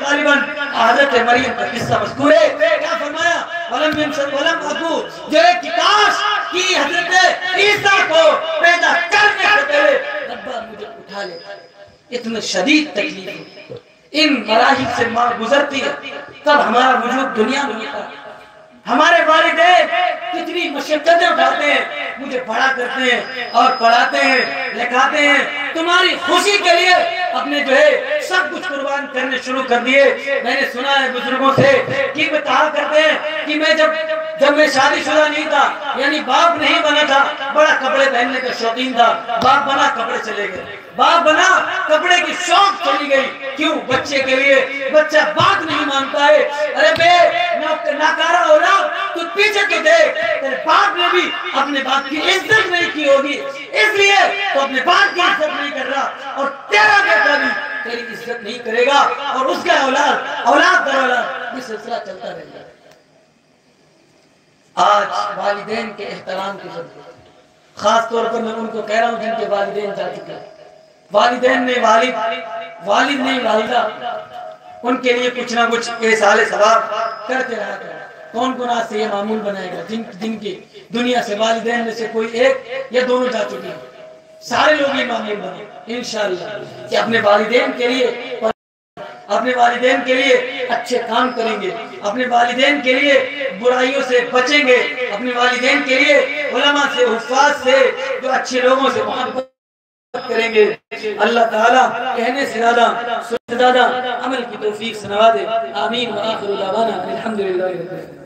गालिबन हज़रत मरियम का किस्सा मज़कूर है। क्या फरमाया, वलम अकू, जो है कि काश कि हज़रत ईसा को पैदा करने से पहले रब्बा मुझे उठा ले। इतनी शदीद तकलीफ इन मराहिल से माँ गुजरती है तब हमारा वजूद दुनिया में होता है। हमारे वालिदैन कितनी मशक्कतें उठाते हैं, मुझे बड़ा करते हैं और पढ़ाते हैं, लिखाते हैं, तुम्हारी खुशी के लिए अपने जो है सब कुछ कुर्बान करने शुरू कर दिए। मैंने सुना है बुजुर्गों से कि वे कहा करते हैं कि मैं जब मैं शादीशुदा नहीं था, यानी बाप नहीं बना था, बड़ा कपड़े पहनने का शौकीन था, बाप बना कपड़े चले गए, बाप बना कपड़े की शौक चली गई। क्यों? बच्चे के लिए। बच्चा बात नहीं मानता है। अरे बे नाकारा हो रहा, तू पीछे तो देख, तेरे बाप ने भी अपने बाप की इज्जत नहीं की होगी, इसलिए तो अपने बाप की इज्जत नहीं कर रहा, और तेरा बेटा भी तेरी इज्जत नहीं करेगा, और उसका औलाद दर औलाद ये सिलसिला चलता रहेगा। आज वालिदैन के एहतराम की जरूरत है। खास तौर पर मैं उनको कह रहा हूँ जिनके वालिदैन जा चुके हैं, वालिदैन ने वालिद नहीं वालिदा, उनके लिए कुछ ना कुछ एहसाले सवाब करते रहा करें। कौन कौन आज से ये मामूल बनाएगा जिनकी दुनिया से वालिदैन में से कोई एक या दोनों जा चुके हैं, सारे लोग ये मामूल बने इंशाअल्लाह कि अपने वालिदैन के लिए अच्छे काम करेंगे, अपने वालिदैन के लिए बुराइयों से बचेंगे, अपने वालिदैन के लिए उलमा से, हुफ़ाज़ से, जो अच्छे लोगों से मोहब्बत करेंगे। अल्लाह ताला कहने से ज्यादा अमल की तौफीक से नवाज़े। आमीन व आखिरु दावाना अल्हम्दुलिल्लाहि रब्बिल आलमीन।